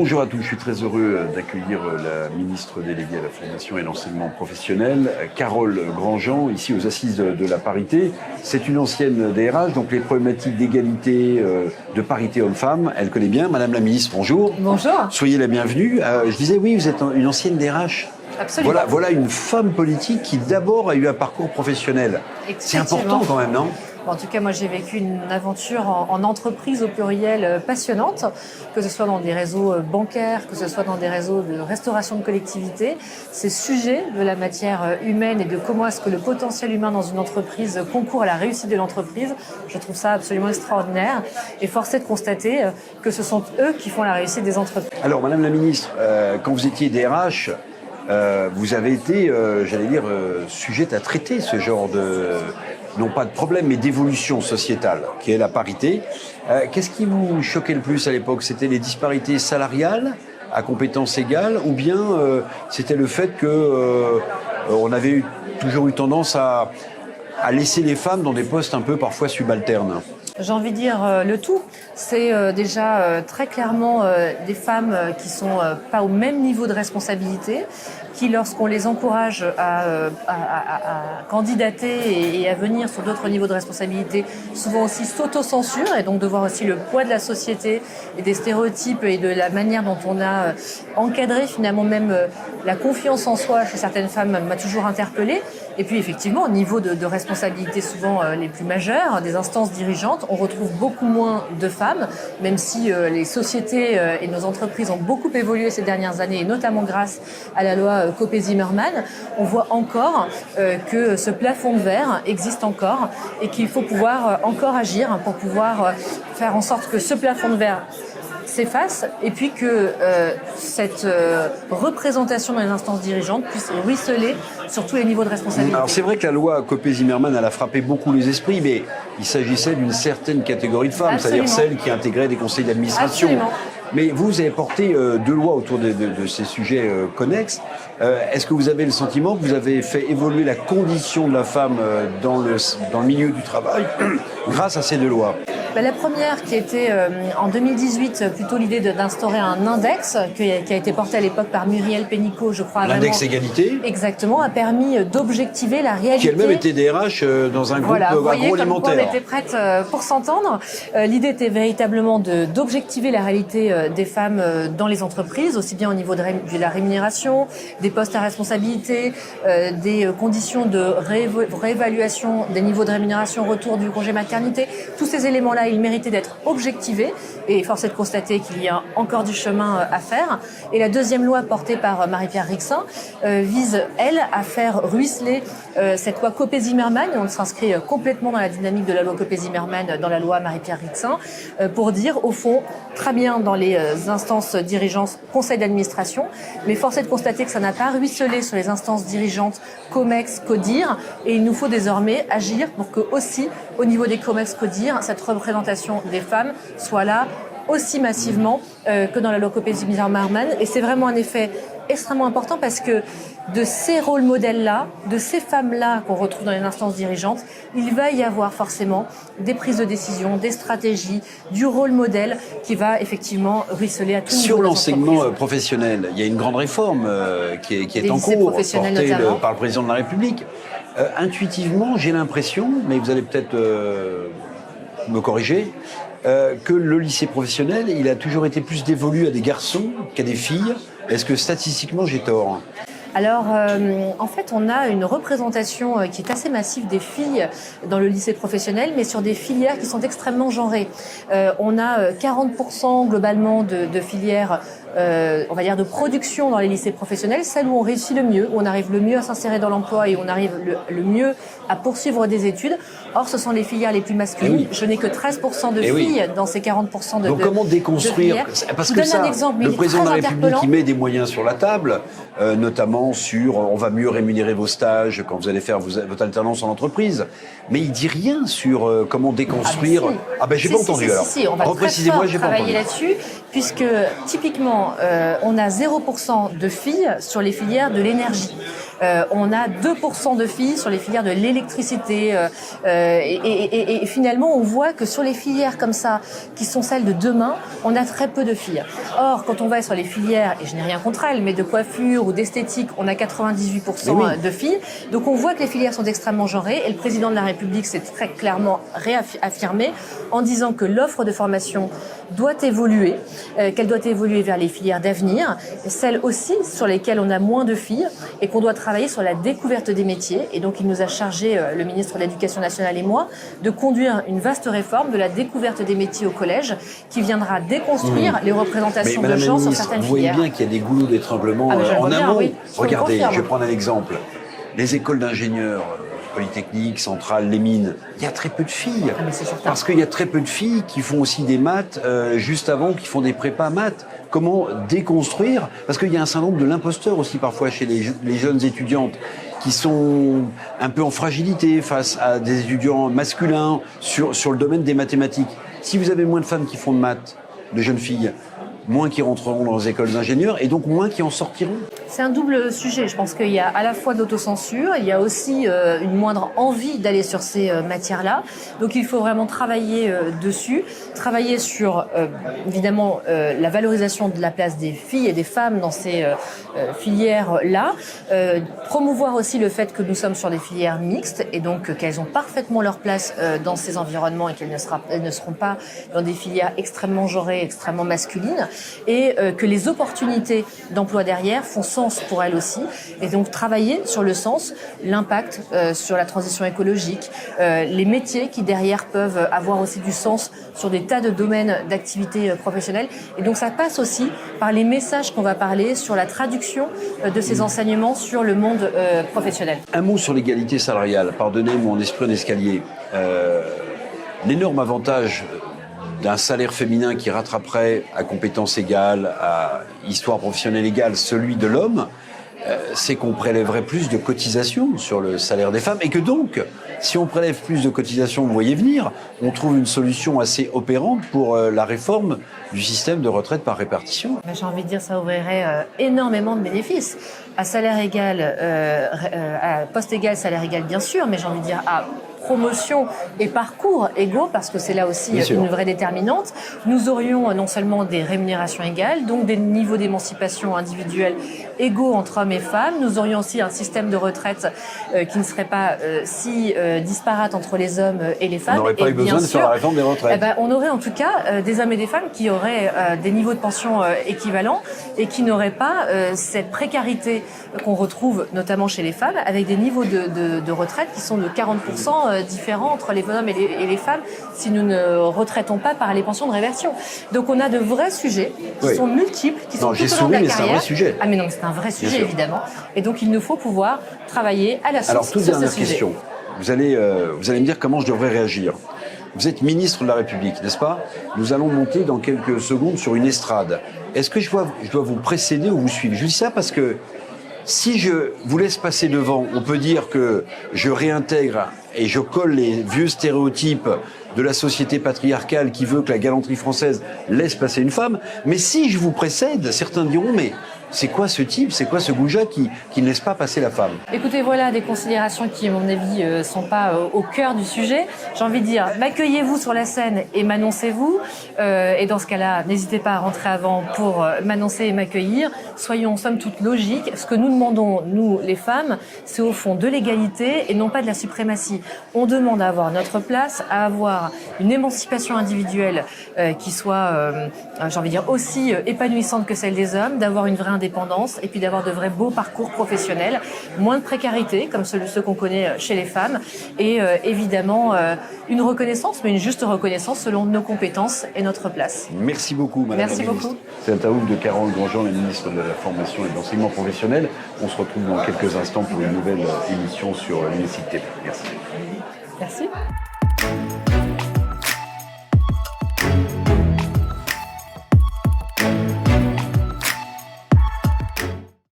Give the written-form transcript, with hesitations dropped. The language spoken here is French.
Bonjour à tous, je suis très heureux d'accueillir la ministre déléguée à la formation et l'enseignement professionnel, Carole Grandjean, ici aux Assises de la parité. C'est une ancienne DRH, donc les problématiques d'égalité, de parité homme-femme, elle connaît bien. Madame la ministre, bonjour. Bonjour. Soyez la bienvenue. Je disais, oui, vous êtes une ancienne DRH. Absolument. Voilà une femme politique qui d'abord a eu un parcours professionnel. C'est important quand même, non ? En tout cas, moi, j'ai vécu une aventure en entreprise au pluriel passionnante, que ce soit dans des réseaux bancaires, que ce soit dans des réseaux de restauration de collectivités. Ces sujets de la matière humaine et de comment est-ce que le potentiel humain dans une entreprise concourt à la réussite de l'entreprise, je trouve ça absolument extraordinaire. Et force est de constater que ce sont eux qui font la réussite des entreprises. Alors, Madame la ministre, quand vous étiez DRH, vous avez été, sujette à traiter ce genre de, non pas de problème, mais d'évolution sociétale, qui est la parité. Qu'est-ce qui vous choquait le plus à l'époque ? C'était les disparités salariales à compétences égales, ou bien c'était le fait que on avait toujours eu tendance à laisser les femmes dans des postes un peu parfois subalternes ? J'ai envie de dire le tout. C'est déjà très clairement des femmes qui sont pas au même niveau de responsabilité, qui, lorsqu'on les encourage à candidater et à venir sur d'autres niveaux de responsabilité, souvent aussi s'auto-censurent, et donc de voir aussi le poids de la société et des stéréotypes et de la manière dont on a encadré finalement même la confiance en soi chez certaines femmes m'a toujours interpellée. Et puis effectivement, au niveau de responsabilités souvent les plus majeures, des instances dirigeantes, on retrouve beaucoup moins de femmes, même si les sociétés et nos entreprises ont beaucoup évolué ces dernières années, et notamment grâce à la loi Copé-Zimmermann. On voit encore que ce plafond de verre existe encore et qu'il faut pouvoir encore agir pour pouvoir faire en sorte que ce plafond de verre s'efface, et puis que cette représentation dans les instances dirigeantes puisse ruisseler sur tous les niveaux de responsabilité. Alors c'est vrai que la loi Copé-Zimmermann, elle a frappé beaucoup les esprits, mais il s'agissait d'une certaine catégorie de femmes, Absolument. c'est-à-dire celles qui intégraient des conseils d'administration. Absolument. Mais vous avez porté deux lois autour de ces sujets connexes. Est-ce que vous avez le sentiment que vous avez fait évoluer la condition de la femme dans le milieu du travail grâce à ces deux lois ? La première, qui était en 2018 plutôt l'idée d'instaurer un index qui a été porté à l'époque par Muriel Pénicaud, je crois. L'index égalité. Exactement, a permis d'objectiver la réalité. Qui elle-même était DRH dans un groupe agroalimentaire. Comme quoi on était prête pour s'entendre. L'idée était véritablement d'objectiver la réalité des femmes dans les entreprises, aussi bien au niveau de la rémunération, des postes à responsabilité, des conditions de réévaluation des niveaux de rémunération, retour du congé maternité. Tous ces éléments-là, ils méritaient d'être objectivés, et force est de constater qu'il y a encore du chemin à faire. Et la deuxième loi portée par Marie-Pierre Rixain vise, elle, à faire ruisseler cette loi Copé-Zimmermann. On s'inscrit complètement dans la dynamique de la loi Copé-Zimmermann, dans la loi Marie-Pierre Rixain, pour dire, au fond, très bien dans les instances dirigeantes, conseil d'administration, mais force est de constater que ça n'a pas ruisselé sur les instances dirigeantes COMEX, CODIR, et il nous faut désormais agir pour que aussi, au niveau des COMEX, CODIR, cette représentation des femmes soit là aussi massivement que dans la loi Copé-Zimmermann. Et c'est vraiment un effet extrêmement important, parce que de ces rôles modèles-là, de ces femmes-là qu'on retrouve dans les instances dirigeantes, il va y avoir forcément des prises de décision, des stratégies, du rôle modèle qui va effectivement ruisseler à tout niveau. Sur l'enseignement professionnel, il y a une grande réforme qui est en cours, portée par le président de la République. Intuitivement, j'ai l'impression, mais vous allez peut-être me corriger, que le lycée professionnel, il a toujours été plus dévolu à des garçons qu'à des filles. Est-ce que statistiquement j'ai tort ? Alors, en fait, on a une représentation qui est assez massive des filles dans le lycée professionnel, mais sur des filières qui sont extrêmement genrées. On a 40% globalement de filières, on va dire, de production dans les lycées professionnels, celles où on réussit le mieux, où on arrive le mieux à s'insérer dans l'emploi et où on arrive le mieux à poursuivre des études. Or, ce sont les filières les plus masculines. Oui. Je n'ai que 13% de filles dans ces 40% de. Donc, comment déconstruire ? Parce que ça, le président de la République, il met des moyens sur la table, notamment sur on va mieux rémunérer vos stages quand vous allez faire votre alternance en entreprise. Mais il dit rien sur comment déconstruire. J'ai pas entendu alors. On va reprécisez-moi, j'ai pas entendu. Travailler là-dessus, puisque typiquement, on a 0% de filles sur les filières de l'énergie. On a 2% de filles sur les filières de l'électricité. Et finalement, on voit que sur les filières comme ça, qui sont celles de demain, on a très peu de filles. Or, quand on va sur les filières, et je n'ai rien contre elles, mais de coiffure ou d'esthétique, on a 98% de filles. Donc on voit que les filières sont extrêmement genrées et le président de la République s'est très clairement réaffirmé en disant que l'offre de formation doit évoluer, qu'elle doit évoluer vers les filières d'avenir, celles aussi sur lesquelles on a moins de filles et qu'on doit travailler sur la découverte des métiers. Et donc il nous a chargé, le ministre de l'Éducation nationale et moi, de conduire une vaste réforme de la découverte des métiers au collège qui viendra déconstruire les représentations de genre sur certaines filières. Vous voyez bien qu'il y a des goulots d'étranglement en amont. Oui, regardez, je vais prendre un exemple. Les écoles d'ingénieurs, Polytechnique, Centrale, les mines, il y a très peu de filles. Parce qu'il y a très peu de filles qui font aussi des maths juste avant, qui font des prépas maths. Comment déconstruire? Parce qu'il y a un syndrome de l'imposteur aussi parfois chez les jeunes étudiantes qui sont un peu en fragilité face à des étudiants masculins sur le domaine des mathématiques. Si vous avez moins de femmes qui font de maths, de jeunes filles, moins qui rentreront dans les écoles d'ingénieurs et donc moins qui en sortiront. C'est un double sujet. Je pense qu'il y a à la fois de l'autocensure, il y a aussi une moindre envie d'aller sur ces matières-là. Donc il faut vraiment travailler dessus, travailler sur évidemment la valorisation de la place des filles et des femmes dans ces filières-là, promouvoir aussi le fait que nous sommes sur des filières mixtes et donc qu'elles ont parfaitement leur place dans ces environnements et qu'elles ne seront pas dans des filières extrêmement genrées, extrêmement masculines et que les opportunités d'emploi derrière font sens pour elles aussi, et donc travailler sur le sens, l'impact sur la transition écologique, les métiers qui derrière peuvent avoir aussi du sens sur des tas de domaines d'activité professionnelle. Et donc ça passe aussi par les messages qu'on va parler sur la traduction de ces enseignements sur le monde professionnel. Un mot sur l'égalité salariale. Pardonnez mon esprit en escalier. L'énorme avantage d'un salaire féminin qui rattraperait à compétences égales, à histoire professionnelle égale, celui de l'homme, c'est qu'on prélèverait plus de cotisations sur le salaire des femmes et que donc, si on prélève plus de cotisations, vous voyez venir, on trouve une solution assez opérante pour la réforme du système de retraite par répartition. J'ai envie de dire, ça ouvrirait énormément de bénéfices. À salaire égal, à poste égal, salaire égal, bien sûr, mais j'ai envie de dire à promotion et parcours égaux, parce que c'est là aussi une vraie déterminante, nous aurions non seulement des rémunérations égales, donc des niveaux d'émancipation individuelle égaux entre hommes et femmes, nous aurions aussi un système de retraite qui ne serait pas si disparate entre les hommes et les femmes. On n'aurait pas eu besoin de faire la réforme des retraites. On aurait en tout cas des hommes et des femmes qui auraient des niveaux de pension équivalents et qui n'auraient pas cette précarité qu'on retrouve notamment chez les femmes, avec des niveaux de retraite qui sont de 40% différents entre les hommes et les femmes si nous ne retraitons pas par les pensions de réversion. Donc on a de vrais sujets qui sont multiples, qui sont tout au long de la carrière. C'est un vrai sujet. Ah mais non, c'est un vrai sujet évidemment. Et donc il nous faut pouvoir travailler à la source. Alors toute sur dernière ce sujet. question. Vous allez me dire comment je devrais réagir. Vous êtes ministre de la République, n'est-ce pas? Nous allons monter dans quelques secondes sur une estrade. Est-ce que je dois vous précéder ou vous suivre? Je dis ça parce que si je vous laisse passer devant, on peut dire que je réintègre et je colle les vieux stéréotypes de la société patriarcale qui veut que la galanterie française laisse passer une femme. Mais si je vous précède, certains diront, mais c'est quoi ce type, c'est quoi ce goujat qui ne laisse pas passer la femme? Écoutez, voilà des considérations qui, à mon avis, sont pas au cœur du sujet. J'ai envie de dire, m'accueillez-vous sur la scène et m'annoncez-vous. Et dans ce cas-là, n'hésitez pas à rentrer avant pour m'annoncer et m'accueillir. Soyons, somme toute, logiques. Ce que nous demandons, nous, les femmes, c'est au fond de l'égalité et non pas de la suprématie. On demande à avoir notre place, à avoir une émancipation individuelle qui soit, j'ai envie de dire, aussi épanouissante que celle des hommes, d'avoir une vraie indépendance et puis d'avoir de vrais beaux parcours professionnels, moins de précarité comme ceux qu'on connaît chez les femmes et évidemment une reconnaissance, mais une juste reconnaissance selon nos compétences et notre place. Merci beaucoup Madame la Ministre. C'est l'interview de Carole Grandjean, la ministre de la Formation et de l'Enseignement professionnel. On se retrouve dans quelques instants pour une nouvelle émission sur l'Unécité TV. Merci. Merci.